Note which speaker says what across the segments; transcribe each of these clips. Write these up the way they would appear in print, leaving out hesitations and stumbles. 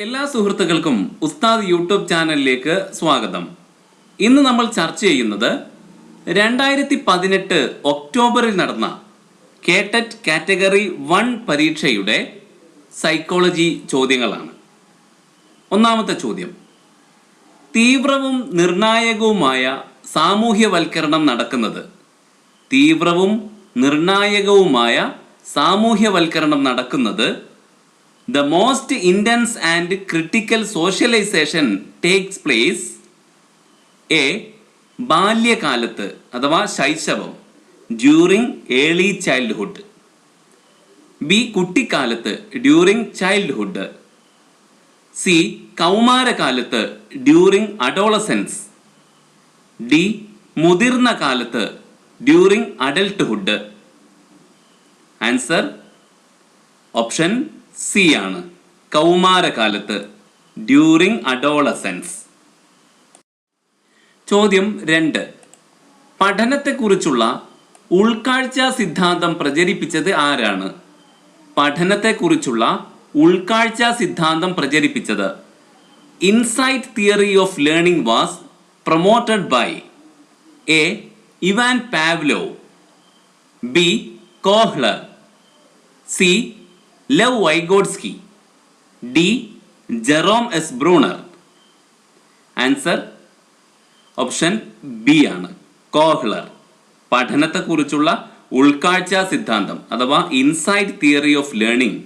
Speaker 1: എല്ലാ സുഹൃത്തുക്കൾക്കും ഉസ്താദ് യൂട്യൂബ് ചാനലിലേക്ക് സ്വാഗതം. ഇന്ന് നമ്മൾ ചർച്ച ചെയ്യുന്നത് 2018 ഒക്ടോബറിൽ നടന്ന കേട്ടറ്റ് കാറ്റഗറി 1 പരീക്ഷയുടെ സൈക്കോളജി ചോദ്യങ്ങളാണ്. ഒന്നാമത്തെ ചോദ്യം: തീവ്രവും നിർണായകവുമായ സാമൂഹ്യവൽക്കരണം നടക്കുന്നത് The most intense and critical socialization takes place A. ബാല്യകാലത്ത് അഥവാ ശൈശവം ഡ്യൂറിങ് ഏർലി ചൈൽഡ്ഹുഡ്. ബി. കുട്ടിക്കാലത്ത് ഡ്യൂറിങ് ചൈൽഡ്ഹുഡ്. സി. കൗമാരകാലത്ത് ഡ്യൂറിങ് അഡോളസെൻസ്. ഡി. മുതിർന്ന കാലത്ത് during adulthood. Answer option C ആണ്, കൗമാരകാലത്ത് ഡ്യൂറിങ് അഡോളസെൻസ്. ചോദ്യം 2: പഠനത്തെക്കുറിച്ചുള്ള ഉൾക്കാഴ്ച സിദ്ധാന്തം പ്രചരിപ്പിച്ചത് ആരാണ്? പഠനത്തെക്കുറിച്ചുള്ള ഉൾക്കാഴ്ച സിദ്ധാന്തം പ്രചരിപ്പിച്ചത് insight theory of learning was promoted by A. Ivan Pavlov. B. Kohler. C. Lev Vygotsky. D. Jerome S Bruner. Answer option B ആണ്, കോഹ്ലർ. പഠനത്തെക്കുറിച്ചുള്ള ഉൾക്കാഴ്ച സിദ്ധാന്തം അഥവാ ഇൻസൈറ്റ് തിയറി ഓഫ് ലേണിംഗ്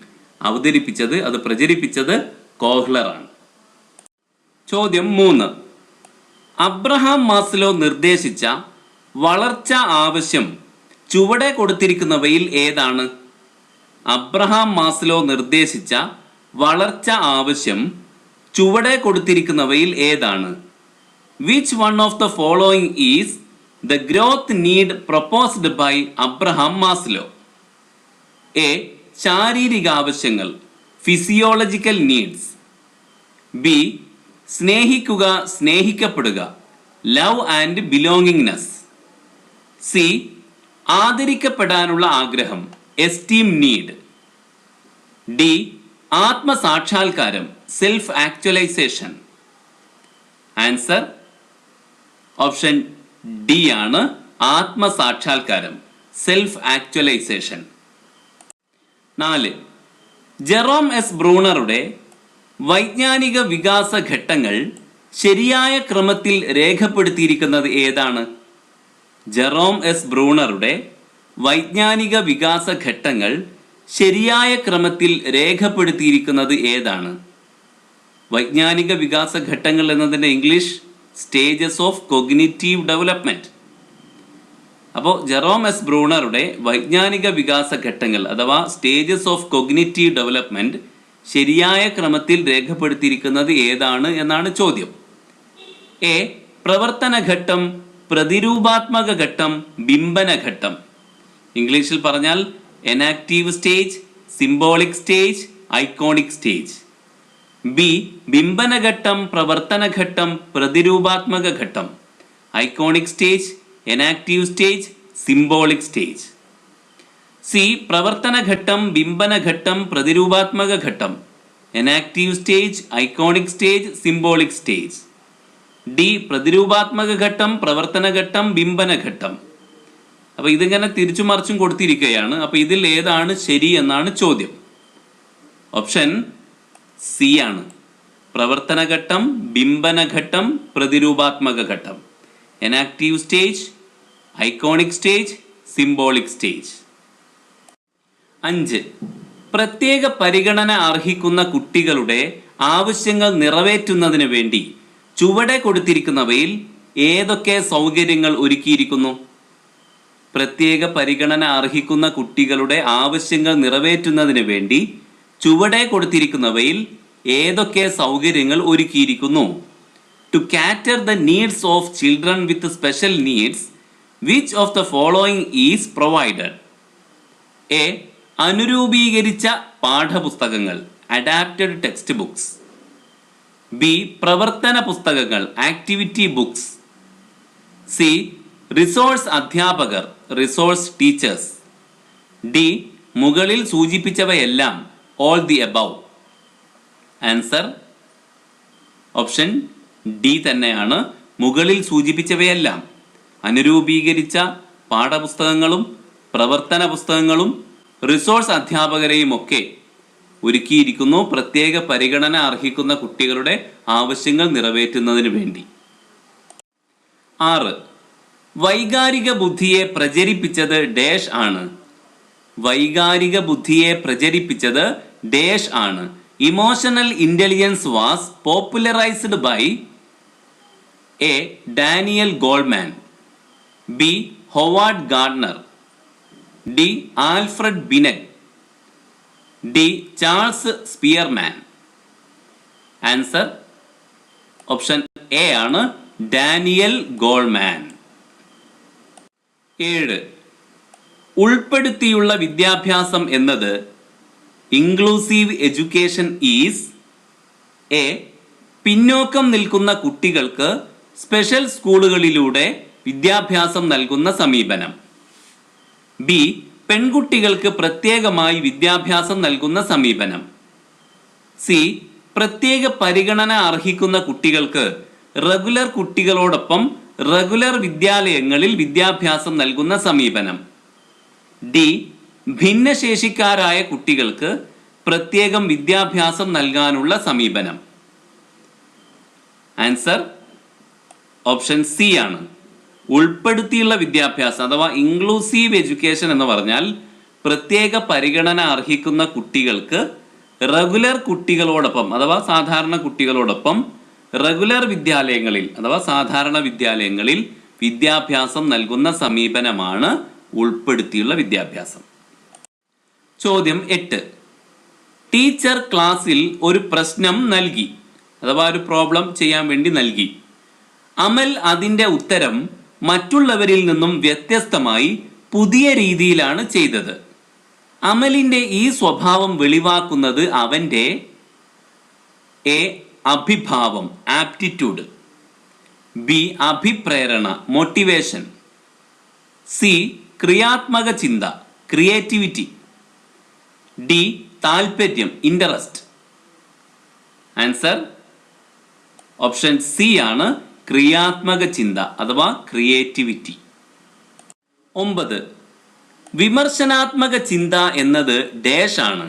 Speaker 1: പ്രചരിപ്പിച്ചത് കോഹ്ലർ ആണ്. ചോദ്യം 3: അബ്രഹാം മാസ്ലോ നിർദ്ദേശിച്ച വളർച്ച ആവശ്യം ചുവടെ കൊടുത്തിരിക്കുന്നവയിൽ ഏതാണ്? അബ്രഹാം മാസ്ലോ നിർദ്ദേശിച്ച വളർച്ച ആവശ്യം ചുവടെ കൊടുത്തിരിക്കുന്നവയിൽ ഏതാണ്? Which one of the following is the growth need proposed by Abraham Maslow? A. ശാരീരിക ആവശ്യങ്ങൾ ഫിസിയോളജിക്കൽ നീഡ്സ്. ബി. സ്നേഹിക്കുക, സ്നേഹിക്കപ്പെടുക ലവ് ആൻഡ് ബിലോങ്ങിങ്നെസ്. സി. ആദരിക്കപ്പെടാനുള്ള ആഗ്രഹം എസ്റ്റീം നീഡ്. ഡി. ആത്മസാക്ഷാത്കാരം self actualisation. Answer option D ആണ്, ആത്മസാക്ഷാത്കാരം സെൽഫ് ആക്ച്വലൈസേഷൻ. 4. ജെറോം എസ് ബ്രൂണറുടെ വൈജ്ഞാനിക വികാസ ഘട്ടങ്ങൾ ശരിയായ ക്രമത്തിൽ രേഖപ്പെടുത്തിയിരിക്കുന്നത് ഏതാണ്? ജെറോം എസ് ബ്രൂണറുടെ വൈജ്ഞാനിക വികാസ ഘട്ടങ്ങൾ ശരിയായ ക്രമത്തിൽ രേഖപ്പെടുത്തിയിരിക്കുന്നത് ഏതാണ്? വൈജ്ഞാനിക വികാസ ഘട്ടങ്ങൾ എന്നതിൻ്റെ English stages of cognitive development. അപ്പോൾ ജെറോം എസ് ബ്രൂണറുടെ വൈജ്ഞാനിക വികാസ ഘട്ടങ്ങൾ അഥവാ സ്റ്റേജസ് ഓഫ് കൊഗ്നിറ്റീവ് ഡെവലപ്മെൻറ്റ് ശരിയായ ക്രമത്തിൽ രേഖപ്പെടുത്തിയിരിക്കുന്നത് ഏതാണ് എന്നാണ് ചോദ്യം. എ. പ്രവർത്തന ഘട്ടം, പ്രതിരൂപാത്മക ഘട്ടം, ബിംബന ഘട്ടം. ഇംഗ്ലീഷിൽ പറഞ്ഞാൽ enactive stage, symbolic stage, iconic stage. B. ബിംബന ഘട്ടം, പ്രവർത്തന ഘട്ടം, പ്രതിരൂപാത്മക ഘട്ടം, iconic stage, enactive stage, symbolic stage. C. പ്രവർത്തന ഘട്ടം, ബിംബന ഘട്ടം, പ്രതിരൂപാത്മക ഘട്ടം, enactive stage, iconic stage, symbolic stage. D. പ്രതിരൂപാത്മക ഘട്ടം, പ്രവർത്തന ഘട്ടം, ബിംബന ഘട്ടം. അപ്പോൾ ഇതിങ്ങനെ തിരിച്ചു മറിച്ചും കൊടുത്തിരിക്കുകയാണ്. അപ്പോൾ ഇതിൽ ഏതാണ് ശരി എന്നാണ് ചോദ്യം. ഓപ്ഷൻ സി ആണ്, പ്രവർത്തന ഘട്ടം, ബിംബന ഘട്ടം, പ്രതിരൂപാത്മക ഘട്ടം, enactive stage, iconic stage, symbolic stage. 5. പ്രത്യേക പരിഗണന അർഹിക്കുന്ന കുട്ടികളുടെ ആവശ്യങ്ങൾ നിറവേറ്റുന്നതിന് വേണ്ടി ചുവടെ കൊടുത്തിരിക്കുന്നവയിൽ ഏതൊക്കെ സൗകര്യങ്ങൾ ഒരുക്കിയിരിക്കുന്നു? പ്രത്യേക പരിഗണന അർഹിക്കുന്ന കുട്ടികളുടെ ആവശ്യങ്ങൾ നിറവേറ്റുന്നതിന് വേണ്ടി ചുവടെ കൊടുത്തിരിക്കുന്നവയിൽ ഏതൊക്കെ സൗകര്യങ്ങൾ ഒരുക്കിയിരിക്കുന്നു? To cater the needs of children with special needs, which of the following is provided? A. അനുരൂപീകരിച്ച പാഠപുസ്തകങ്ങൾ അഡാപ്റ്റഡ് ടെക്സ്റ്റ് ബുക്സ്. ബി. പ്രവർത്തന പുസ്തകങ്ങൾ ആക്ടിവിറ്റി ബുക്സ്. സി. റിസോഴ്സ് അധ്യാപകർ റിസോഴ്സ് ടീച്ചേഴ്സ്. ഡി. മുകളിൽ സൂചിപ്പിച്ചവയെല്ലാം all the above. Answer option D തന്നെയാണ്. മുകളിൽ സൂചിപ്പിച്ചവയെല്ലാം അനുരൂപീകരിച്ച പാഠപുസ്തകങ്ങളും പ്രവർത്തന പുസ്തകങ്ങളും റിസോഴ്സ് അധ്യാപകരെയും ഒക്കെ ഒരുക്കിയിരിക്കുന്നു പ്രത്യേക പരിഗണന അർഹിക്കുന്ന കുട്ടികളുടെ ആവശ്യങ്ങൾ നിറവേറ്റുന്നതിന് വേണ്ടി. 6. വൈകാരിക ബുദ്ധിയെ പ്രചരിപ്പിച്ചത് ഡാഷ് ആണ്. വൈകാരിക ബുദ്ധിയെ പ്രചരിപ്പിച്ചത് ഡാഷ് ആണ്. Emotional intelligence was popularised by A. Daniel Goleman, B. Howard Gardner, D. Alfred Binet, D. Charles Spearman. Answer option A ആണ്, ഡാനിയൽ ഗോൾമാൻ. 7. ഉൾപ്പെടുത്തിയുള്ള വിദ്യാഭ്യാസം എന്നത് ഇൻക്ലൂസീവ് എഡ്യൂക്കേഷൻ ഈസ് എ. പിന്നോക്കം നിൽക്കുന്ന കുട്ടികൾക്ക് സ്പെഷ്യൽ സ്കൂളുകളിലൂടെ വിദ്യാഭ്യാസം നൽകുന്ന സമീപനം, ബി. പെൺകുട്ടികൾക്ക് പ്രത്യേകമായി വിദ്യാഭ്യാസം നൽകുന്ന സമീപനം, സി. പ്രത്യേക പരിഗണന അർഹിക്കുന്ന കുട്ടികൾക്ക് റെഗുലർ കുട്ടികളോടൊപ്പം റെഗുലർ വിദ്യാലയങ്ങളിൽ വിദ്യാഭ്യാസം നൽകുന്ന സമീപനം, ഡി. ഭിന്നശേഷിക്കാരായ കുട്ടികൾക്ക് പ്രത്യേകം വിദ്യാഭ്യാസം നൽകാനുള്ള സമീപനം. ആൻസർ ഓപ്ഷൻ സി ആണ്. ഉൾപ്പെടുത്തിയുള്ള വിദ്യാഭ്യാസം അഥവാ ഇൻക്ലൂസീവ് എഡ്യൂക്കേഷൻ എന്ന് പറഞ്ഞാൽ പ്രത്യേക പരിഗണന അർഹിക്കുന്ന കുട്ടികൾക്ക് റെഗുലർ കുട്ടികളോടൊപ്പം അഥവാ സാധാരണ കുട്ടികളോടൊപ്പം റെഗുലർ വിദ്യാലയങ്ങളിൽ അഥവാ സാധാരണ വിദ്യാലയങ്ങളിൽ വിദ്യാഭ്യാസം നൽകുന്ന സമീപനമാണ് ഉൾപ്പെടുത്തിയുള്ള വിദ്യാഭ്യാസം. ചോദ്യം 8. ടീച്ചർ ക്ലാസ്സിൽ ഒരു പ്രശ്നം നൽകി അഥവാ ഒരു പ്രോബ്ലം ചെയ്യാൻ വേണ്ടി നൽകി. അമൽ അതിൻ്റെ ഉത്തരം മറ്റുള്ളവരിൽ നിന്നും വ്യത്യസ്തമായി പുതിയ രീതിയിലാണ് ചെയ്തത്. അമലിൻ്റെ ഈ സ്വഭാവം വെളിവാക്കുന്നത് അവൻ്റെ എ. അഭിഭാവം ആപ്റ്റിറ്റ്യൂഡ്, ബി. അഭിപ്രേരണ മോട്ടിവേഷൻ, സി. ക്രിയാത്മക ചിന്ത ക്രിയേറ്റിവിറ്റി, ഡി. താല്പര്യം ഇൻട്രസ്റ്റ്. ആൻസർ ഓപ്ഷൻ സി ആണ്, ക്രിയാത്മക ചിന്ത അഥവാ ക്രിയേറ്റിവിറ്റി. 9. വിമർശനാത്മക ചിന്ത എന്നത് ഡാഷ് ആണ്.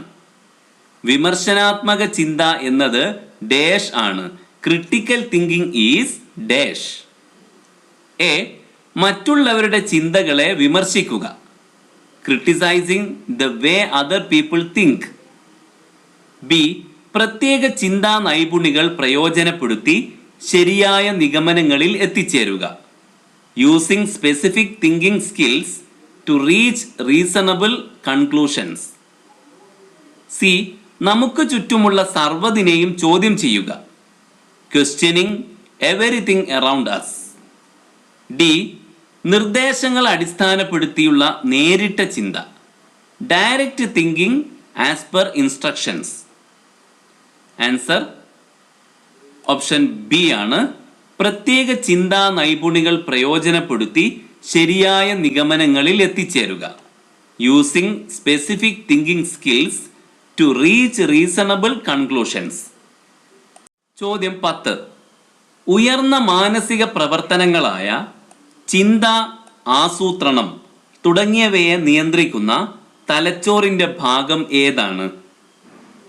Speaker 1: വിമർശനാത്മക ചിന്ത എന്നത് ഡാഷ് ആണ്. Critical thinking is dash. A. മറ്റുള്ളവരുടെ ചിന്തകളെ വിമർശിക്കുക, criticising the way other people think, B. പ്രത്യേക ചിന്താ നൈപുണികൾ പ്രയോജനപ്പെടുത്തി ശരിയായ നിഗമനങ്ങളിൽ എത്തിച്ചേരുക, using specific thinking skills to reach reasonable conclusions, C. നമുക്ക് ചുറ്റുമുള്ള സർവ്വതിനെയും ചോദ്യം ചെയ്യുക, questioning everything around us, D. നിർദ്ദേശങ്ങൾ അടിസ്ഥാനപ്പെടുത്തിയുള്ള നേരിട്ട ചിന്ത, direct thinking as per instructions. Answer option B ആണ്, പ്രത്യേക ചിന്താ നൈപുണികൾ പ്രയോജനപ്പെടുത്തി ശരിയായ നിഗമനങ്ങളിൽ എത്തിച്ചേരുക, using specific thinking skills to reach reasonable conclusions. ചോദ്യം 10. ഉയർന്ന മാനസിക പ്രവർത്തനങ്ങളായ ചിന്ത, ആസൂത്രണം തുടങ്ങിയവയെ നിയന്ത്രിക്കുന്ന തലച്ചോറിൻ്റെ ഭാഗം ഏതാണ്?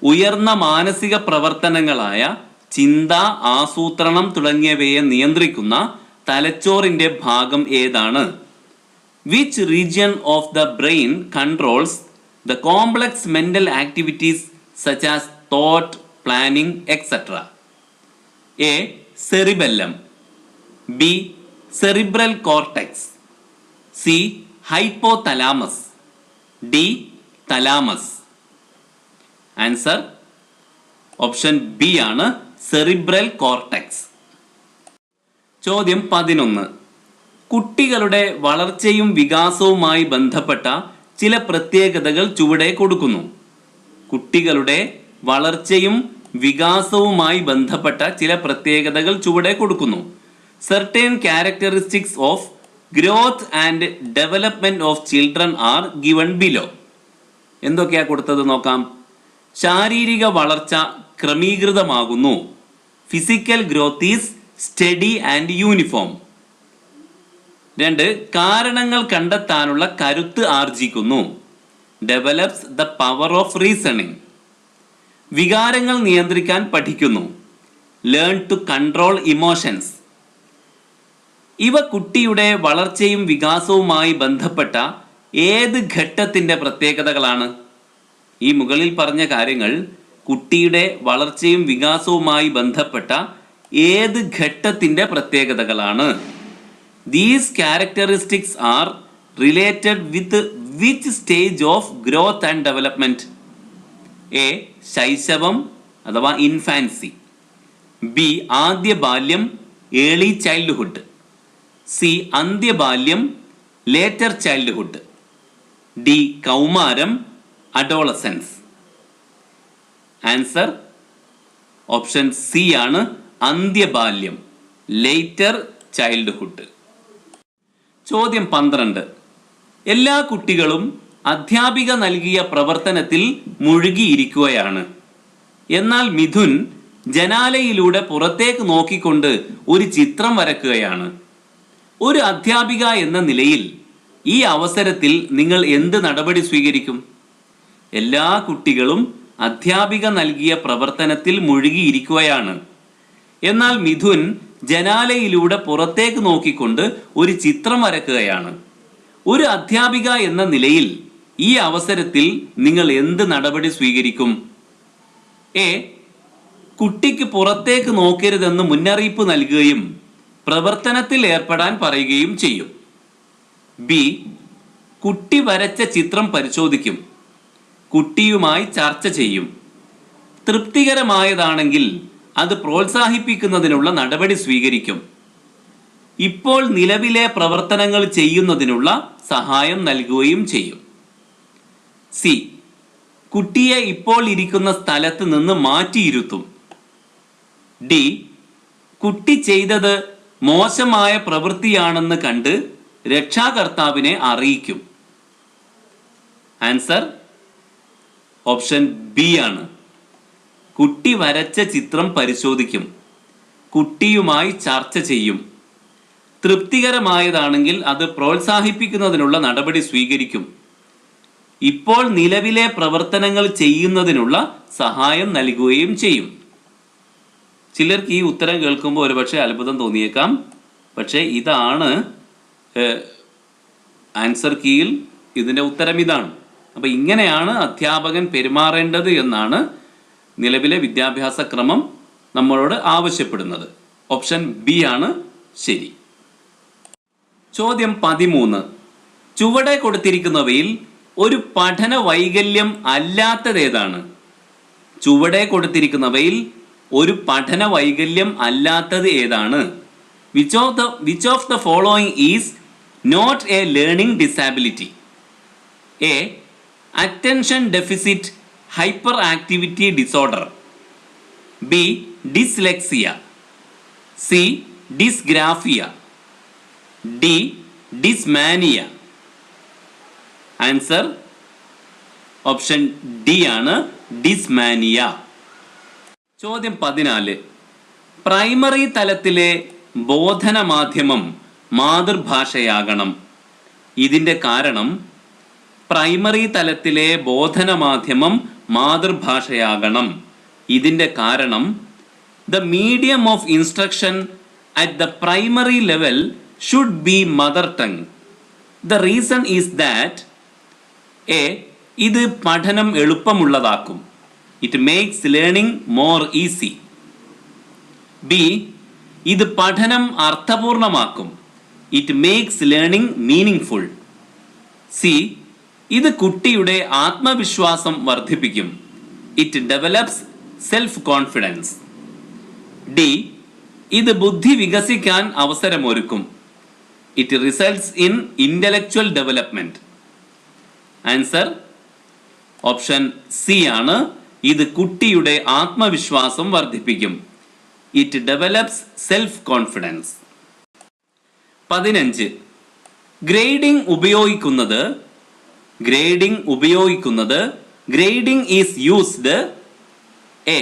Speaker 1: ഉയർന്ന മാനസിക പ്രവർത്തനങ്ങളായ ചിന്ത, ആസൂത്രണം തുടങ്ങിയവയെ നിയന്ത്രിക്കുന്ന തലച്ചോറിൻ്റെ ഭാഗം ഏതാണ്? Which region of the brain controls the complex mental activities such as thought, planning etcetera? A. Cerebellum, B. Cerebral cortex, C. Hypothalamus, D. Thalamus. Answer option B ആണ്, സെറിബ്രൽ കോർട്ടെക്സ്. ചോദ്യം 11. കുട്ടികളുടെ വളർച്ചയും വികാസവുമായി ബന്ധപ്പെട്ട ചില പ്രത്യേകതകൾ ചുവടെ കൊടുക്കുന്നു. കുട്ടികളുടെ വളർച്ചയും വികാസവുമായി ബന്ധപ്പെട്ട ചില പ്രത്യേകതകൾ ചുവടെ കൊടുക്കുന്നു. Certain characteristics of growth and development of children are given below. എന്തൊക്കെയാ കൊടുത്തത് നോക്കാം. ശാരീരിക വളർച്ച ക്രമീകൃതമാകുന്നു. Physical growth is steady and uniform. 2. കാരണങ്ങൾ കണ്ടെത്താനുള്ള കരുത്ത് ആർജിക്കുന്നു. Develops the power of reasoning. വികാരങ്ങൾ നിയന്ത്രിക്കാൻ പഠിക്കുന്നു. Learn to control emotions. ഇവ കുട്ടിയുടെ വളർച്ചയും വികാസവുമായി ബന്ധപ്പെട്ട ഏത് ഘട്ടത്തിൻ്റെ പ്രത്യേകതകളാണ്? ഈ മുകളിൽ പറഞ്ഞ കാര്യങ്ങൾ കുട്ടിയുടെ വളർച്ചയും വികാസവുമായി ബന്ധപ്പെട്ട ഏത് ഘട്ടത്തിൻ്റെ പ്രത്യേകതകളാണ്? These characteristics are related with which stage of growth and development? A. ശൈശവം അഥവാ ഇൻഫാൻസി. ബി. ആദ്യ ബാല്യം ഏർലി ചൈൽഡ്ഹുഡ്. സി. അന്ത്യബാല്യം ലേറ്റർ ചൈൽഡ്ഹുഡ്. ഡി. കൗമാരം അഡോളസൻസ്. ആൻസർ ഓപ്ഷൻ സി ആണ്, അന്ത്യബാല്യം ലേറ്റർ ചൈൽഡ്ഹുഡ്. ചോദ്യം 12. എല്ലാ കുട്ടികളും അധ്യാപിക നൽകിയ പ്രവർത്തനത്തിൽ മുഴുകിയിരിക്കുകയാണ്. എന്നാൽ മിഥുൻ ജനാലയിലൂടെ പുറത്തേക്ക് നോക്കിക്കൊണ്ട് ഒരു ചിത്രം വരയ്ക്കുകയാണ്. ഒരു അധ്യാപിക എന്ന നിലയിൽ ഈ അവസരത്തിൽ നിങ്ങൾ എന്ത് നടപടി സ്വീകരിക്കും? എല്ലാ കുട്ടികളും അധ്യാപിക നൽകിയ പ്രവർത്തനത്തിൽ മുഴുകിയിരിക്കുകയാണ്. എന്നാൽ മിഥുൻ ജനാലയിലൂടെ പുറത്തേക്ക് നോക്കിക്കൊണ്ട് ഒരു ചിത്രം വരയ്ക്കുകയാണ്. ഒരു അധ്യാപിക എന്ന നിലയിൽ ഈ അവസരത്തിൽ നിങ്ങൾ എന്ത് നടപടി സ്വീകരിക്കും? എ. കുട്ടിക്ക് പുറത്തേക്ക് നോക്കരുതെന്ന് മുന്നറിയിപ്പ് നൽകുകയും പ്രവർത്തനത്തിൽ ഏർപ്പെടാൻ പറയുകയും ചെയ്യും. ബി. കുട്ടി വരച്ച ചിത്രം പരിശോധിക്കും. കുട്ടിയുമായി ചർച്ച ചെയ്യും. തൃപ്തികരമായതാണെങ്കിൽ അത് പ്രോത്സാഹിപ്പിക്കുന്നതിനുള്ള നടപടി സ്വീകരിക്കും. ഇപ്പോൾ നിലവിലെ പ്രവർത്തനങ്ങൾ ചെയ്യുന്നതിനുള്ള സഹായം നൽകുകയും ചെയ്യും. സി. കുട്ടിയെ ഇപ്പോൾ ഇരിക്കുന്ന സ്ഥലത്ത് നിന്ന് മാറ്റിയിരുത്തും. ഡി. കുട്ടി ചെയ്തത് മോശമായ പ്രവൃത്തിയാണെന്ന് കണ്ട് രക്ഷാകർത്താവിനെ അറിയിക്കും. ആൻസർ ഓപ്ഷൻ ബി ആണ്. കുട്ടി വരച്ച ചിത്രം പരിശോധിക്കും. കുട്ടിയുമായി ചർച്ച ചെയ്യും. തൃപ്തികരമായതാണെങ്കിൽ അത് പ്രോത്സാഹിപ്പിക്കുന്നതിനുള്ള നടപടി സ്വീകരിക്കും. ഇപ്പോൾ നിലവിലെ പ്രവർത്തനങ്ങൾ ചെയ്യുന്നതിനുള്ള സഹായം നൽകുകയും ചെയ്യും. ചിലർക്ക് ഈ ഉത്തരം കേൾക്കുമ്പോൾ ഒരുപക്ഷെ അത്ഭുതം തോന്നിയേക്കാം. പക്ഷേ ഇതാണ് ആൻസർ കീയിൽ ഇതിൻ്റെ ഉത്തരം ഇതാണ്. അപ്പം ഇങ്ങനെയാണ് അധ്യാപകൻ പെരുമാറേണ്ടത് എന്നാണ് നിലവിലെ വിദ്യാഭ്യാസ ക്രമം നമ്മളോട് ആവശ്യപ്പെടുന്നത്. ഓപ്ഷൻ ബി ആണ് ശരി. ചോദ്യം 13. ചുവടെ കൊടുത്തിരിക്കുന്നവയിൽ ഒരു പഠന വൈകല്യം അല്ലാത്തതേതാണ്? ചുവടെ കൊടുത്തിരിക്കുന്നവയിൽ ഒരു പഠന വൈകല്യം അല്ലാത്തത് ഏതാണ്? Which of the following is not a learning disability? A. Attention deficit hyperactivity disorder. B. Dyslexia. C. Dysgraphia. D. Dysmania. Answer option D ആണ്, ഡിസ്മാനിയ. ചോദ്യം 14. പ്രൈമറി തലത്തിലെ ബോധന മാധ്യമം മാതൃഭാഷയാകണം. ഇതിൻ്റെ കാരണം? പ്രൈമറി തലത്തിലെ ബോധന മാധ്യമം മാതൃഭാഷയാകണം. ഇതിൻ്റെ കാരണം the medium of instruction at the primary level should be mother tongue. The reason is that A. ഇത് പഠനം എളുപ്പമുള്ളതാക്കും. It makes learning more easy. B. ഇത് പഠനം അർത്ഥപൂർണമാക്കും. It makes learning meaningful. C. ഇത് കുട്ടിയുടെ ആത്മവിശ്വാസം വർദ്ധിപ്പിക്കും. It develops self confidence. D. ഇത് ബുദ്ധി വികസിക്കാൻ അവസരമൊരുക്കും. It results in intellectual development. Answer option C ആണ്. ഇത് കുട്ടിയുടെ ആത്മവിശ്വാസം വർദ്ധിപ്പിക്കും. It develops self confidence. 15. Grading ഉപയോഗിക്കുന്നത് ഗ്രേഡിംഗ് ഈസ് യൂസ്ഡ്. എ.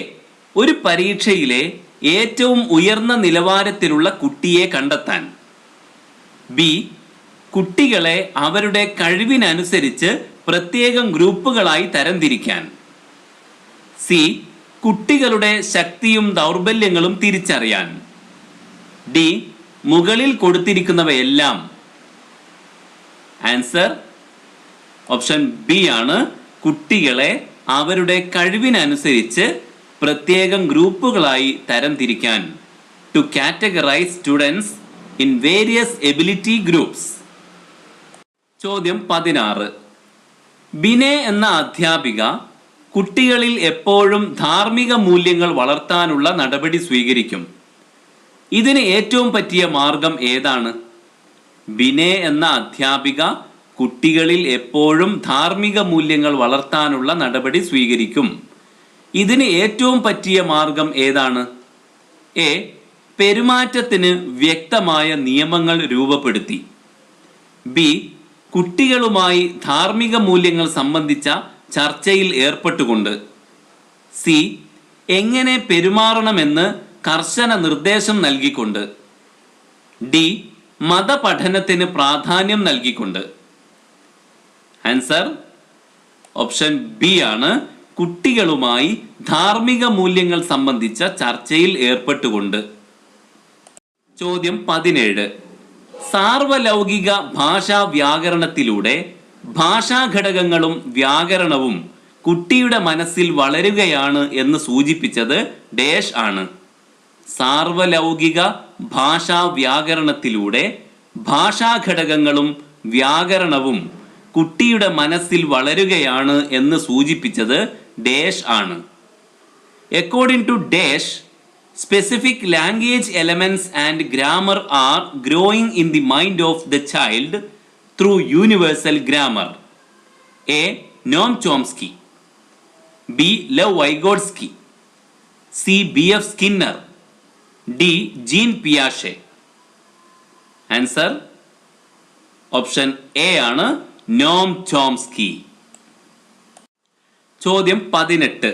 Speaker 1: ഒരു പരീക്ഷയിലെ ഏറ്റവും ഉയർന്ന നിലവാരത്തിലുള്ള കുട്ടിയെ കണ്ടെത്താൻ. ബി. കുട്ടികളെ അവരുടെ കഴിവിനനുസരിച്ച് പ്രത്യേകം ഗ്രൂപ്പുകളായി തരംതിരിക്കാൻ. സി. കുട്ടികളുടെ ശക്തിയും ദൗർബല്യങ്ങളും തിരിച്ചറിയാൻ. ഡി. മുകളിൽ കൊടുത്തിരിക്കുന്നവയെല്ലാം. ആൻസർ ഓപ്ഷൻ ബി ആണ്. കുട്ടികളെ അവരുടെ കഴിവിനനുസരിച്ച് പ്രത്യേകം ഗ്രൂപ്പുകളായി തരംതിരിക്കാൻ. To categorise students in various ability groups. ചോദ്യം 16. ബിനെ എന്ന അധ്യാപിക കുട്ടികളിൽ എപ്പോഴും ധാർമ്മിക മൂല്യങ്ങൾ വളർത്താനുള്ള നടപടി സ്വീകരിക്കും. ഇതിന് ഏറ്റവും പറ്റിയ മാർഗം ഏതാണ്? ബിനെ എന്ന അധ്യാപിക കുട്ടികളിൽ എപ്പോഴും ധാർമ്മിക മൂല്യങ്ങൾ വളർത്താനുള്ള നടപടി സ്വീകരിക്കും. ഇതിന് ഏറ്റവും പറ്റിയ മാർഗം ഏതാണ്? എ. പെരുമാറ്റത്തിന് വ്യക്തമായ നിയമങ്ങൾ രൂപപ്പെടുത്തി. ബി. കുട്ടികളുമായി ധാർമ്മിക മൂല്യങ്ങൾ സംബന്ധിച്ച ചർച്ചയിൽ ഏർപ്പെട്ടുകൊണ്ട്. സി. എങ്ങനെ പെരുമാറണമെന്ന് കർശന നിർദ്ദേശം നൽകിക്കൊണ്ട്. ഡി. മതപഠനത്തിന് പ്രാധാന്യം നൽകിക്കൊണ്ട്. ആൻസർ ഓപ്ഷൻ ബി ആണ്. കുട്ടികളുമായി ധാർമ്മിക മൂല്യങ്ങൾ സംബന്ധിച്ച ചർച്ചയിൽ ഏർപ്പെട്ടുകൊണ്ട്. ചോദ്യം 17. സാർവലൗകിക ഭാഷാ വ്യാകരണത്തിലൂടെ ഭാഷാഘടകങ്ങളും വ്യാകരണവും കുട്ടിയുടെ മനസ്സിൽ വളരുകയാണ് എന്ന് സൂചിപ്പിച്ചത് ഡാഷ് ആണ്. സാർവലൗകിക ഭാഷാ വ്യാകരണത്തിലൂടെ ഭാഷാഘടകങ്ങളും വ്യാകരണവും കുട്ടിയുടെ മനസ്സിൽ വളരുകയാണ് എന്ന് സൂചിപ്പിച്ചത് ഡാഷ് ആണ്. According to dash, specific language elements and grammar are growing in the mind of the child through universal grammar. A. Noam Chomsky. B. Lev Vygotsky. C. B.F. Skinner. D. Jean Piaget. Answer option A ആണ്. Noam Chomsky. ചോദ്യം 18.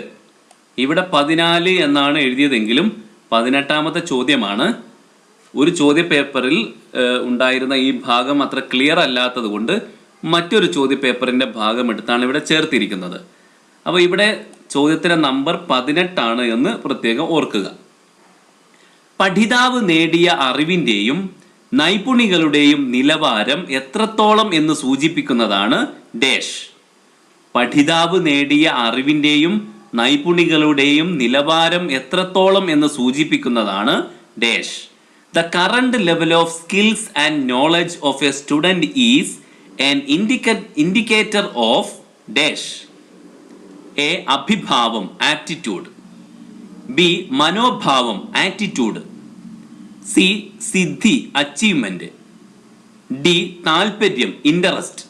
Speaker 1: ഇവിടെ 14 എന്നാണ് എഴുതിയതെങ്കിലും 18ാമത്തെ ചോദ്യമാണ്. ഒരു ചോദ്യ പേപ്പറിൽ ഉണ്ടായിരുന്ന ഈ ഭാഗം അത്ര ക്ലിയർ അല്ലാത്തത് കൊണ്ട് മറ്റൊരു ചോദ്യ പേപ്പറിന്റെ ഭാഗം എടുത്താണ് ഇവിടെ ചേർത്തിരിക്കുന്നത്. അപ്പോൾ ഇവിടെ ചോദ്യത്തിന്റെ നമ്പർ 18 ആണ് എന്ന് പ്രത്യേകം ഓർക്കുക. പഠിതാവ് നേടിയ അറിവിന്റെയും നൈപുണികളുടെയും നിലവാരം എത്രത്തോളം എന്ന് സൂചിപ്പിക്കുന്നതാണ് ഡാഷ്. പഠിതാവ് നേടിയ അറിവിന്റെയും നൈപുണികളുടെയും നിലവാരം എത്രത്തോളം എന്ന് സൂചിപ്പിക്കുന്നതാണ് dash. The current level of skills and knowledge of a student is an indicator of dash. A. അഭിഭാവം ആപ്റ്റിറ്റ്യൂഡ്. ബി. മനോഭാവം ആറ്റിറ്റ്യൂഡ്. സി. സിദ്ധി അച്ചീവ്മെന്റ്. ഡി. താല്പര്യം ഇൻട്രസ്റ്റ്.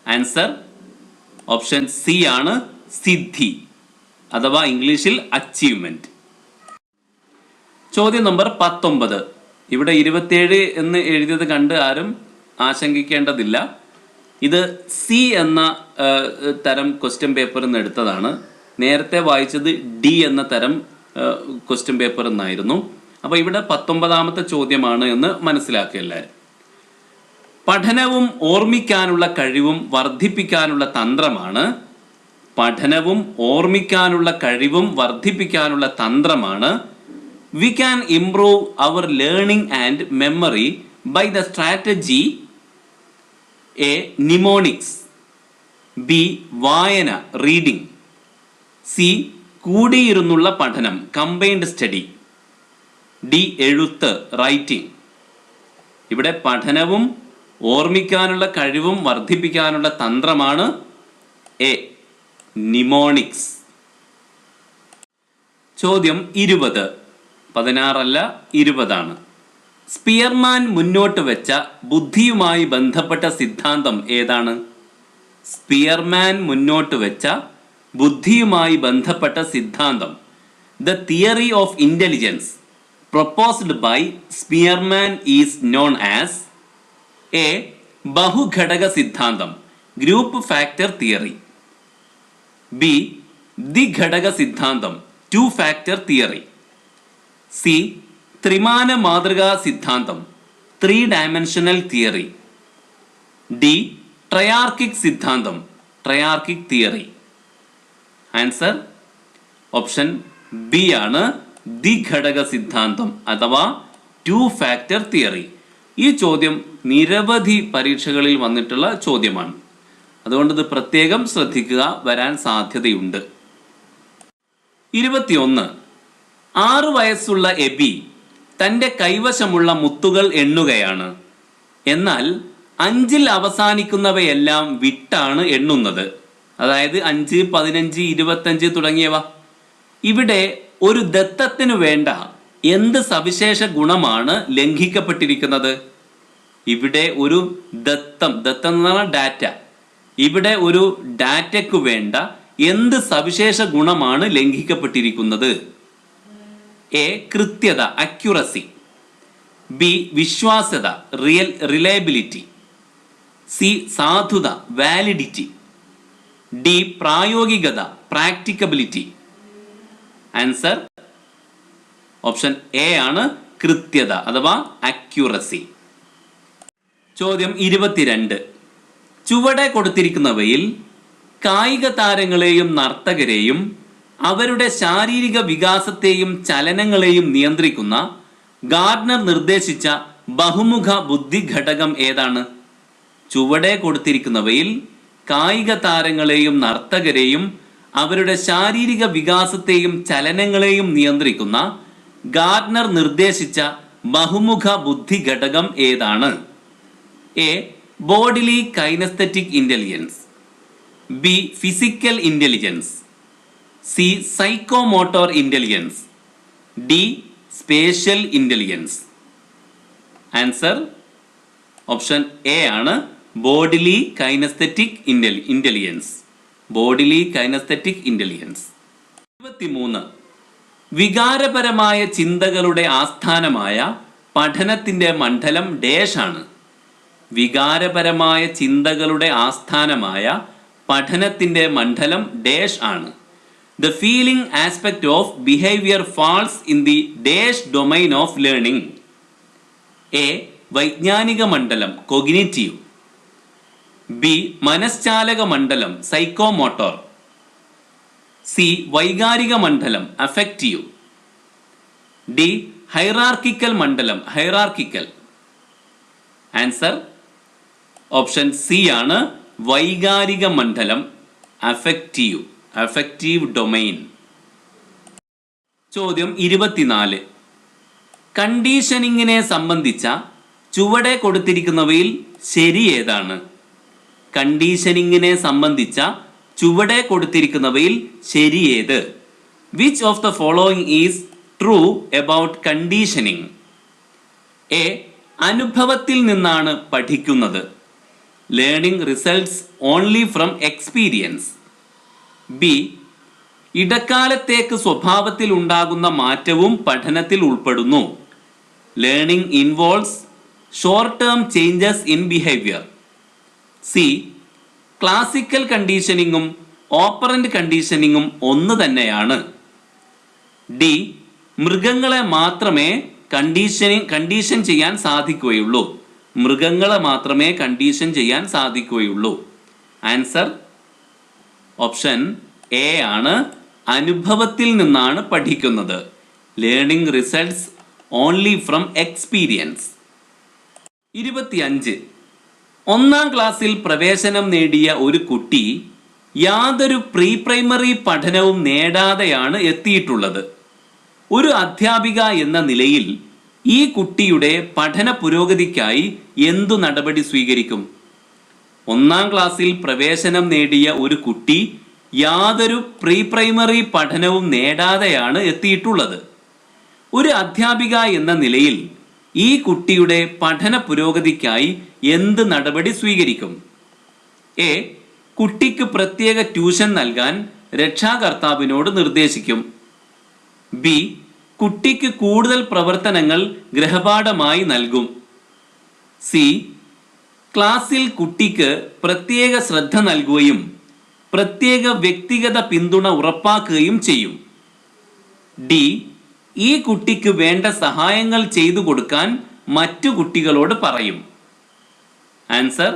Speaker 1: ആൻസർ ഓപ്ഷൻ സി ആണ്. സിദ്ധി അഥവാ ഇംഗ്ലീഷിൽ അച്ചീവ്മെന്റ്. ചോദ്യം നമ്പർ 19. ഇവിടെ 27 എന്ന് എഴുതിയത് കണ്ട് ആരും ആശങ്കിക്കേണ്ടതില്ല. ഇത് സി എന്ന തരം ക്വസ്റ്റ്യൻ പേപ്പറിൽ നിന്ന് എടുത്തതാണ്. നേരത്തെ വായിച്ചത് ഡി എന്ന തരം ക്വസ്റ്റ്യൻ പേപ്പറിൽ നിന്നായിരുന്നു. അപ്പോൾ ഇവിടെ 19ാമത്തെ ചോദ്യമാണ് എന്ന് മനസ്സിലാക്കുക എല്ലാവരും. പഠനവും ഓർമ്മിക്കാനുള്ള കഴിവും വർദ്ധിപ്പിക്കാനുള്ള തന്ത്രമാണ്. പഠനവും ഓർമ്മിക്കാനുള്ള കഴിവും വർദ്ധിപ്പിക്കാനുള്ള തന്ത്രമാണ്. We can improve our learning and memory by the strategy A. Mnemonics. B. വായന reading. C. കൂടിയിരുന്നുള്ള പഠനം combined study. D. എഴുത്ത് writing. ഇവിടെ പഠനവും ഓർമ്മിക്കാനുള്ള കഴിവും വർദ്ധിപ്പിക്കാനുള്ള തന്ത്രമാണ് എ. നിമോണിക്സ്. ചോദ്യം 20. 16 അല്ല 20 ആണ്. സ്പിയർമാൻ മുന്നോട്ട് വെച്ച ബുദ്ധിയുമായി ബന്ധപ്പെട്ട സിദ്ധാന്തം ഏതാണ്? സ്പിയർമാൻ മുന്നോട്ട് വെച്ച ബുദ്ധിയുമായി ബന്ധപ്പെട്ട സിദ്ധാന്തം the theory of intelligence proposed by Spearman is known as A. ബഹുഘടക സിദ്ധാന്തം ഗ്രൂപ്പ് ഫാക്ടർ തിയറി. ബി. ദ്വിഘടക സിദ്ധാന്തം ടു ഫാക്ടർ തിയറി. സി ത്രിമാന മാതൃകാ സിദ്ധാന്തം, 3-dimensional തിയറി. ഡി ട്രയാർക്കിക് സിദ്ധാന്തം, triarchic theory. Answer option B ആണ്, ദ്വിഘടക സിദ്ധാന്തം അഥവാ 2-factor തിയറി. ഈ ചോദ്യം നിരവധി പരീക്ഷകളിൽ വന്നിട്ടുള്ള ചോദ്യമാണ്. അതുകൊണ്ട് ഇത് പ്രത്യേകം ശ്രദ്ധിക്കുക, വരാൻ സാധ്യതയുണ്ട്. 21. 6 വയസ്സുള്ള എബി തൻ്റെ കൈവശമുള്ള മുത്തുകൾ എണ്ണുകയാണ്. എന്നാൽ 5-ൽ അവസാനിക്കുന്നവയെല്ലാം വിട്ടാണ് എണ്ണുന്നത്. അതായത് 5, 15, 25 തുടങ്ങിയവ. ഇവിടെ ഒരു ദത്തത്തിനു വേണ്ട എന്ത് സവിശേഷ ഗുണമാണ് ലംഘിക്കപ്പെട്ടിരിക്കുന്നത്? ഇവിടെ ഒരു ദത്തം എന്ന് പറഞ്ഞാൽ ഡാറ്റ. ഇവിടെ ഒരു ഡാറ്റയ്ക്കു വേണ്ട എന്ത് സവിശേഷ ഗുണമാണ് ലംഘിക്കപ്പെട്ടിരിക്കുന്നത്? എ കൃത്യത, അക്യുറസി. ബി വിശ്വാസ്യത, റിലയബിലിറ്റി. സി സാധുത, വാലിഡിറ്റി. ഡി പ്രായോഗികത, പ്രാക്ടിക്കബിലിറ്റി. ആൻസർ ഓപ്ഷൻ എ ആണ്, കൃത്യത അഥവാ അക്യുറസി. ചോദ്യം 22. ചുവടെ കൊടുത്തിരിക്കുന്നവയിൽ കായിക താരങ്ങളെയും നർത്തകരെയും അവരുടെ ശാരീരിക വികാസത്തെയും ചലനങ്ങളെയും നിയന്ത്രിക്കുന്ന ഗാർഡ്നർ നിർദ്ദേശിച്ച ബഹുമുഖ ബുദ്ധി ഘടകം ഏതാണ്? ചുവടെ കൊടുത്തിരിക്കുന്നവയിൽ കായിക താരങ്ങളെയും നർത്തകരെയും അവരുടെ ശാരീരിക വികാസത്തെയും ചലനങ്ങളെയും നിയന്ത്രിക്കുന്ന ഗാർഡ്നർ നിർദ്ദേശിച്ച ബഹുമുഖ ബുദ്ധി ഘടകം ഏതാണ്? A bodily kinaesthetic intelligence. B physical intelligence. C psychomotor intelligence. D spatial intelligence. Answer option A ആണ്, bodily kinaesthetic intelligence. Bodily kinaesthetic intelligence. 23. വികാരപരമായ ചിന്തകളുടെ ആസ്ഥാനമായ പഠനത്തിന്റെ മണ്ഡലം ഡാഷ് ആണ്. വികാരപരമായ ചിന്തകളുടെ ആസ്ഥാനമായ പഠനത്തിന്റെ മണ്ഡലം ഡാഷ് ആണ്. The feeling aspect of behaviour falls in the dash domain of learning. A വൈജ്ഞാനിക മണ്ഡലം, കൊഗ്നിറ്റീവ്. ബി മനഃശാലക മണ്ഡലം, സൈക്കോമോട്ടോർ. സി വൈകാരിക മണ്ഡലം, അഫക്റ്റീവ്. ഡി ഹൈറാർക്കിക്കൽ മണ്ഡലം, ഹൈറാർക്കിക്കൽ. ആൻസർ ഓപ്ഷൻ സി ആണ്, വൈകാരിക മണ്ഡലം, അഫക്റ്റീവ് ഡൊമൈൻ. ചോദ്യം 24. കണ്ടീഷനിങ്ങിനെ സംബന്ധിച്ച ചുവടെ കൊടുത്തിരിക്കുന്നവയിൽ ശരി ഏതാണ്? കണ്ടീഷനിങ്ങിനെ സംബന്ധിച്ച ചുവടെ കൊടുത്തിരിക്കുന്നവയിൽ ശരി ഏത്? Which of the following is true about conditioning? A അനുഭവത്തിൽ നിന്നാണ് പഠിക്കുന്നത്. Learning results only from experience. B ഇടക്കാലത്തേക്ക് സ്വഭാവത്തിൽ ഉണ്ടാകുന്ന മാറ്റവും പഠനത്തിൽ ഉൾപ്പെടുന്നു. Learning involves short term changes in behaviour. C classical കണ്ടീഷനിങ്ങും ഓപ്പറന്റ് കണ്ടീഷനിങ്ങും ഒന്ന് തന്നെയാണ്. ഡി മൃഗങ്ങളെ മാത്രമേ കണ്ടീഷൻ ചെയ്യാൻ സാധിക്കുകയുള്ളൂ. മൃഗങ്ങളെ മാത്രമേ കണ്ടീഷൻ ചെയ്യാൻ സാധിക്കുകയുള്ളൂ. ആൻസർ ഓപ്ഷൻ എ ആണ്, അനുഭവത്തിൽ നിന്നാണ് പഠിക്കുന്നത്. Learning results only from experience. 25. 1-ാം ക്ലാസ്സിൽ പ്രവേശനം നേടിയ ഒരു കുട്ടി യാതൊരു പ്രീ പ്രൈമറി പഠനവും നേടാതെയാണ് എത്തിയിട്ടുള്ളത്. ഒരു അധ്യാപിക എന്ന നിലയിൽ ഈ കുട്ടിയുടെ പഠന പുരോഗതിക്കായി എന്തു നടപടി സ്വീകരിക്കും? 1-ാം ക്ലാസ്സിൽ പ്രവേശനം നേടിയ ഒരു കുട്ടി യാതൊരു പ്രീ പ്രൈമറി പഠനവും നേടാതെയാണ് എത്തിയിട്ടുള്ളത്. ഒരു അധ്യാപിക എന്ന നിലയിൽ ഈ കുട്ടിയുടെ പഠന പുരോഗതിക്കായി എന്ത് നടപടി സ്വീകരിക്കും? എ കുട്ടിക്ക് പ്രത്യേക ട്യൂഷൻ നൽകാൻ രക്ഷാകർത്താവിനോട് നിർദ്ദേശിക്കും. ബി കുട്ടിക്ക് കൂടുതൽ പ്രവർത്തനങ്ങൾ ഗൃഹപാഠമായി നൽകും. സി ക്ലാസ്സിൽ കുട്ടിക്ക് പ്രത്യേക ശ്രദ്ധ നൽകുകയും പ്രത്യേക വ്യക്തിഗത പിന്തുണ ഉറപ്പാക്കുകയും ചെയ്യും. ഡി ഈ കുട്ടിക്ക് വേണ്ട സഹായങ്ങൾ ചെയ്തു കൊടുക്കാൻ മറ്റു കുട്ടികളോട് പറയും. ആൻസർ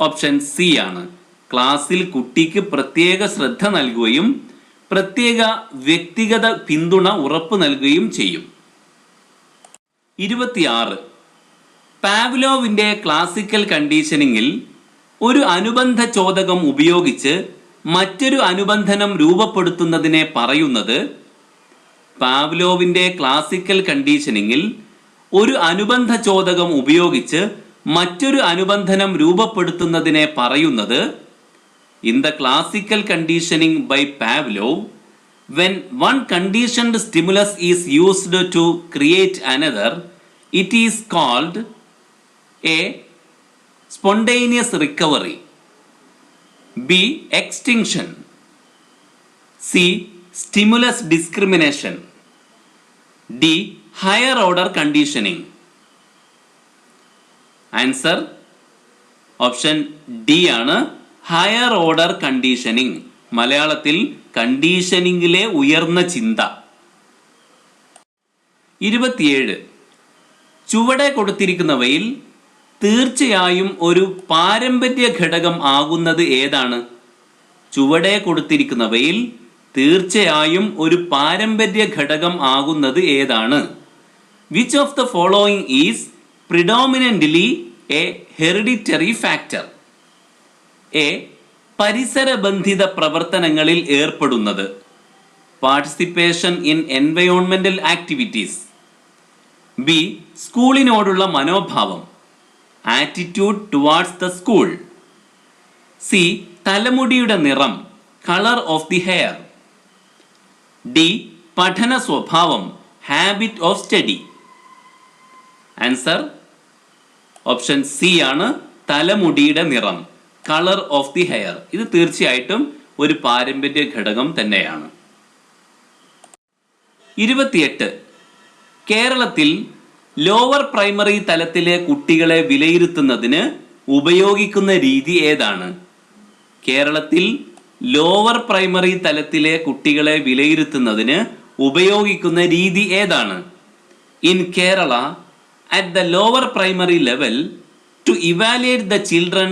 Speaker 1: ഓപ്ഷൻ സി ആണ്. ക്ലാസ്സിൽ കുട്ടിക്ക് പ്രത്യേക ശ്രദ്ധ നൽകുകയും പ്രത്യേക വ്യക്തിഗത പിന്തുണ ഉറപ്പു നൽകുകയും ചെയ്യും. 26. പാവ്ലോവിന്റെ ക്ലാസിക്കൽ കണ്ടീഷനിങ്ങിൽ ഒരു അനുബന്ധ ചോദകം ഉപയോഗിച്ച് മറ്റൊരു അനുബന്ധനം രൂപപ്പെടുത്തുന്നതിനെ പറയുന്നത്. പാവ്ലോവിന്റെ ക്ലാസിക്കൽ കണ്ടീഷനിങ്ങിൽ ഒരു അനുബന്ധ ചോദകം ഉപയോഗിച്ച് മറ്റൊരു അനുബന്ധനം രൂപപ്പെടുത്തുന്നതിനെ പറയുന്നത്. In the classical conditioning by Pavlov, when one conditioned stimulus is used to create another, it is called A. Spontaneous recovery, B. Extinction, C. Stimulus discrimination, D. Higher order conditioning. Answer option D ആണ്. Higher order conditioning. മലയാളത്തിൽ കണ്ടീഷനിങ്ങിലെ ഉയർന്ന ചിന്ത. 27. ചുവടെ കൊടുത്തിരിക്കുന്നവയിൽ തീർച്ചയായും ഒരു പാരമ്പര്യ ഘടകം ആകുന്നത് ഏതാണ്? ചുവടെ കൊടുത്തിരിക്കുന്നവയിൽ തീർച്ചയായും ഒരു പാരമ്പര്യ ഘടകം ആകുന്നത് ഏതാണ്? Which of the following is predominantly a hereditary factor? A. പരിസരബന്ധിത പ്രവർത്തനങ്ങളിൽ ഏർപ്പെടുന്നത്. പാർട്ടിസിപ്പേഷൻ ഇൻ എൻവയോൺമെന്റൽ ആക്ടിവിറ്റീസ്. ബി. സ്കൂളിനോടുള്ള മനോഭാവം. Attitude towards the school. C. തലമുടിയുടെ നിറം. Colour of the hair. D. പഠന സ്വഭാവം. Habit of study. Answer option C ആണ്. തലമുടിയുടെ നിറം. Colour of the hair. ഇത് തീർച്ചയായിട്ടും ഒരു പാരമ്പര്യ ഘടകം തന്നെയാണ്. 28. കേരളത്തിൽ ലോവർ പ്രൈമറി തലത്തിലെ കുട്ടികളെ വിലയിരുത്തുന്നതിന് ഉപയോഗിക്കുന്ന രീതി ഏതാണ്? കേരളത്തിൽ ലോവർ പ്രൈമറി തലത്തിലെ കുട്ടികളെ വിലയിരുത്തുന്നതിന് ഉപയോഗിക്കുന്ന രീതി ഏതാണ്? In Kerala, at the lower primary level, to evaluate the children,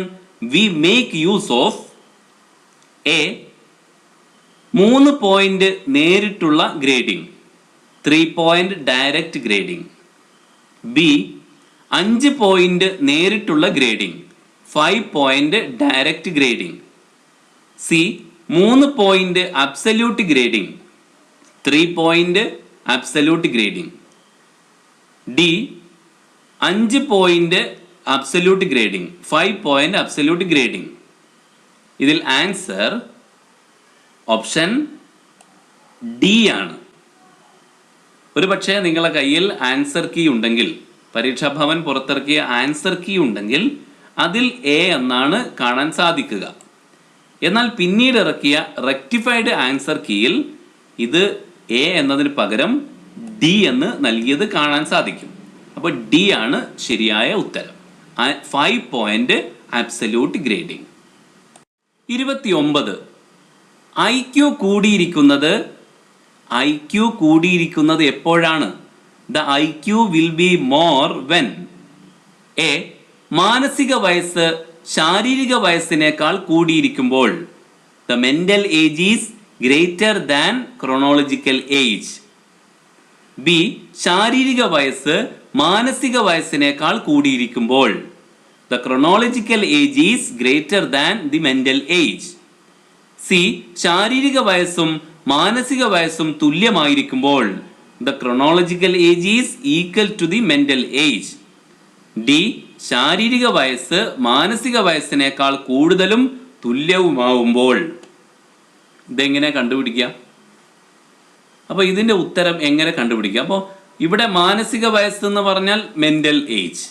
Speaker 1: we make use of A. 3 point നേരിട്ടുള്ള grading, 3 point direct grading. B. 5 point നേരിട്ടുള്ള grading, 5 point direct grading. C. 3 point absolute grading, 3 point absolute grading. D. 5 point absolute grading, 5 point absolute grading. ഇതിൽ answer option D ആണ്. ഒരു പക്ഷേ നിങ്ങളുടെ കയ്യിൽ answer key ഉണ്ടെങ്കിൽ, പരീക്ഷാഭവൻ പുറത്തിറക്കിയ ആൻസർ കീ ഉണ്ടെങ്കിൽ അതിൽ എ എന്നാണ് കാണാൻ സാധിക്കുക. എന്നാൽ പിന്നീട് ഇറക്കിയ റെക്ടിഫൈഡ് ആൻസർ കീയിൽ ഇത് എ എന്നതിന് പകരം ഡി എന്ന് നൽകിയത് കാണാൻ സാധിക്കും. അപ്പോൾ ഡി ആണ് ശരിയായ ഉത്തരം. 5 പോയിന്റ് അബ്സല്യൂട്ട് ഗ്രേഡിംഗ്. 29. ഐക്യു കൂടിയിരിക്കുന്നത് എപ്പോഴാണ്? The IQ will be more when A. മാനസിക വയസ്സ് ശാരീരിക വയസ്സിനേക്കാൾ കൂടിയിരിക്കുമ്പോൾ. The mental age is greater than chronological age. B. ശാരീരിക വയസ്സ് മാനസിക വയസ്സിനേക്കാൾ കൂടിയിരിക്കുമ്പോൾ. The chronological age is greater than the mental age. C. ശാരീരിക വയസ്സും മാനസിക വയസ്സും തുല്യമായിരിക്കുമ്പോൾ. The chronological age is equal to the mental age. D. ശാരീരിക വയസ്സ് മാനസിക വയസ്സിനേക്കാൾ കൂടുതലും തുല്യവുമാവുമ്പോൾ. ഇതെങ്ങനെ കണ്ടുപിടിക്കുക? അപ്പോൾ ഇതിൻ്റെ ഉത്തരം എങ്ങനെ കണ്ടുപിടിക്കുക? അപ്പോൾ ഇവിടെ മാനസിക വയസ്സ് എന്ന് പറഞ്ഞാൽ മെന്റൽ ഏജ്,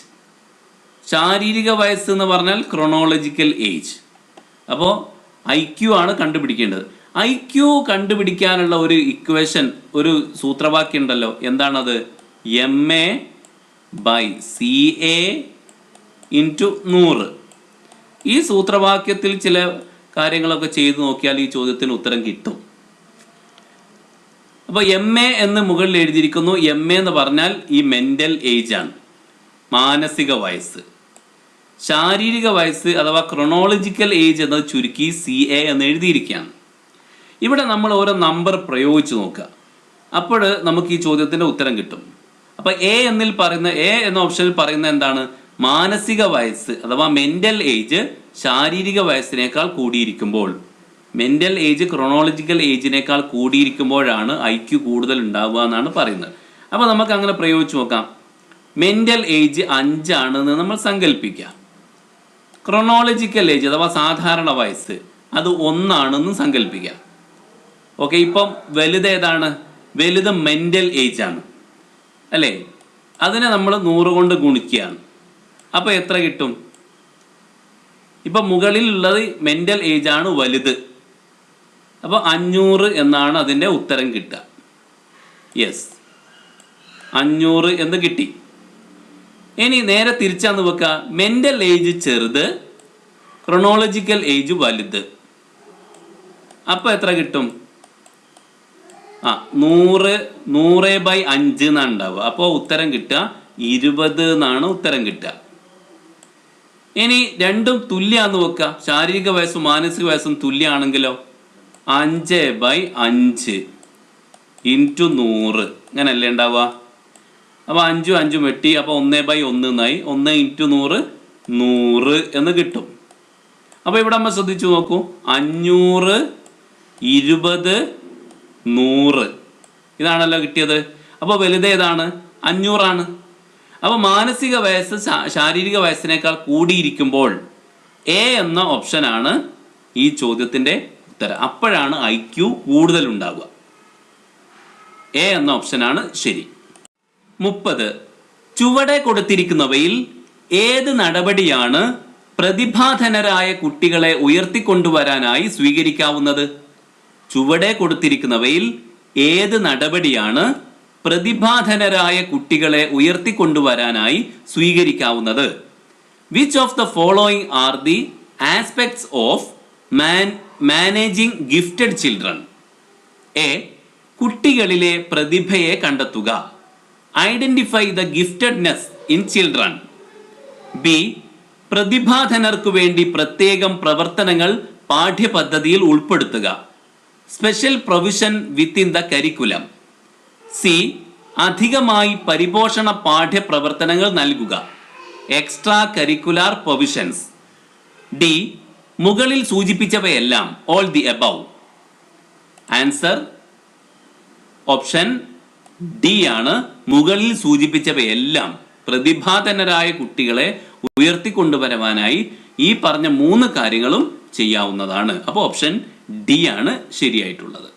Speaker 1: ശാരീരിക വയസ്സ് എന്ന് പറഞ്ഞാൽ ക്രോണോളജിക്കൽ ഏജ്. അപ്പോൾ IQ ആണ് കണ്ടുപിടിക്കേണ്ടത്. IQ കണ്ടുപിടിക്കാനുള്ള ഒരു ഇക്വേഷൻ, ഒരു സൂത്രവാക്യം ഉണ്ടല്ലോ. എന്താണത്? MA/CA × 100. ഈ സൂത്രവാക്യത്തിൽ ചില കാര്യങ്ങളൊക്കെ ചെയ്തു നോക്കിയാൽ ഈ ചോദ്യത്തിന് ഉത്തരം കിട്ടും. അപ്പോൾ MA എന്ന് മുകളിൽ എഴുതിയിരിക്കുന്നു. MA എന്ന് പറഞ്ഞാൽ ഈ മെൻ്റൽ ഏജ് ആണ്, മാനസിക വയസ്സ്. ശാരീരിക വയസ്സ് അഥവാ ക്രൊണോളജിക്കൽ ഏജ് എന്നത് ചുരുക്കി CA എന്ന് എഴുതിയിരിക്കുകയാണ്. ഇവിടെ നമ്മൾ ഓരോ നമ്പർ പ്രയോഗിച്ച് നോക്കുക, അപ്പോൾ നമുക്ക് ഈ ചോദ്യത്തിൻ്റെ ഉത്തരം കിട്ടും. അപ്പോൾ A എന്ന ഓപ്ഷനിൽ പറയുന്ന എന്താണ്? മാനസിക വയസ്സ് അഥവാ മെൻ്റൽ ഏജ് ശാരീരിക വയസ്സിനേക്കാൾ കൂടിയിരിക്കുമ്പോൾ, മെൻ്റൽ ഏജ് ക്രൊണോളജിക്കൽ ഏജിനേക്കാൾ കൂടിയിരിക്കുമ്പോഴാണ് IQ കൂടുതൽ ഉണ്ടാവുക എന്നാണ് പറയുന്നത്. അപ്പോൾ നമുക്ക് അങ്ങനെ പ്രയോഗിച്ച് നോക്കാം. മെൻ്റൽ ഏജ് 5 ആണെന്ന് നമ്മൾ സങ്കല്പിക്കുക. ക്രൊണോളജിക്കൽ ഏജ് അഥവാ സാധാരണ വയസ്സ് അത് 1 ആണെന്ന് സങ്കല്പിക്കുക. ഓക്കെ, ഇപ്പം വലുത് ഏതാണ്? വലുത് മെൻ്റൽ ഏജ് ആണ് അല്ലേ? അതിനെ നമ്മൾ 100 കൊണ്ട് ഗുണിക്കുകയാണ്. അപ്പോൾ എത്ര കിട്ടും? ഇപ്പം മുകളിലുള്ളത് മെൻ്റൽ ഏജ് ആണ് വലുത്. അപ്പോൾ 500 എന്നാണ് അതിൻ്റെ ഉത്തരം കിട്ടുക. യെസ്, 500 എന്ന് കിട്ടി. ഇനി നേരെ തിരിച്ചാന്ന് വെക്കുക. മെൻ്റൽ ഏജ് ചെറുത്, ക്രൊണോളജിക്കൽ ഏജ് വലുത്. അപ്പോൾ എത്ര കിട്ടും? 100/5 എന്നാണ് ഉണ്ടാവുക. അപ്പോൾ ഉത്തരം കിട്ടുക 20 എന്നാണ് ഉത്തരം കിട്ടുക. ഇനി രണ്ടും തുല്യാന്ന് വെക്കുക. ശാരീരിക വയസ്സും മാനസിക വയസ്സും തുല്യമാണെങ്കിലോ 5/5 ഇൻറ്റു 100 അങ്ങനല്ലേ ഉണ്ടാവുക. അപ്പോൾ 5 5 വെട്ടി, അപ്പോൾ 1/1 എന്നായി. 1 ഇൻറ്റു 100 100 എന്ന് കിട്ടും. അപ്പോൾ ഇവിടെ നമ്മൾ ശ്രദ്ധിച്ചു നോക്കൂ, 500 20 100 ഇതാണല്ലോ കിട്ടിയത്. അപ്പോൾ വലുത് ഏതാണ്? 500 ആണ്. അപ്പോൾ മാനസിക വയസ്സ് ശാരീരിക വയസ്സിനേക്കാൾ കൂടിയിരിക്കുമ്പോൾ A എന്ന ഓപ്ഷനാണ് ഈ ചോദ്യത്തിൻ്റെ ഉത്തരം. അപ്പോഴാണ് IQ കൂടുതൽ ഉണ്ടാവുക. A എന്ന ഓപ്ഷനാണ് ശരി. 30. ചുവടെ കൊടുത്തിരിക്കുന്നവയിൽ ഏത് നടപടിയാണ് പ്രതിഭാധനരായ കുട്ടികളെ ഉയർത്തിക്കൊണ്ടുവരാനായി സ്വീകരിക്കാവുന്നത്? ചുവടെ കൊടുത്തിരിക്കുന്നവയിൽ ഏത് നടപടിയാണ് പ്രതിഭാധനരായ കുട്ടികളെ ഉയർത്തിക്കൊണ്ടുവരാനായി സ്വീകരിക്കാവുന്നത്? Which of the following are the aspects of managing gifted children? A. കുട്ടികളിലെ പ്രതിഭയെ കണ്ടെത്തുക. Identify the giftedness in children. B. പ്രതിഭാധനർക്കു വേണ്ടി പ്രത്യേകം പ്രവർത്തനങ്ങൾ പാഠ്യപദ്ധതിയിൽ ഉൾപ്പെടുത്തുക. Special provision within the curriculum. C. അധികമായി പരിപോഷണ പാഠ്യപ്രവർത്തനങ്ങൾ നൽകുക. Extra curricular provisions. D. മുകളിൽ സൂചിപ്പിച്ചവയെല്ലാം, all the above. Answer option D ആണ്. മുകളിൽ സൂചിപ്പിച്ചവയെല്ലാം പ്രതിഭാധനരായ കുട്ടികളെ ഉയർത്തിക്കൊണ്ടുവരുവാനായി ഈ പറഞ്ഞ 3 കാര്യങ്ങളും ചെയ്യാവുന്നതാണ്. അപ്പോൾ ഓപ്ഷൻ D ആണ് ശരിയായിട്ടുള്ളത്.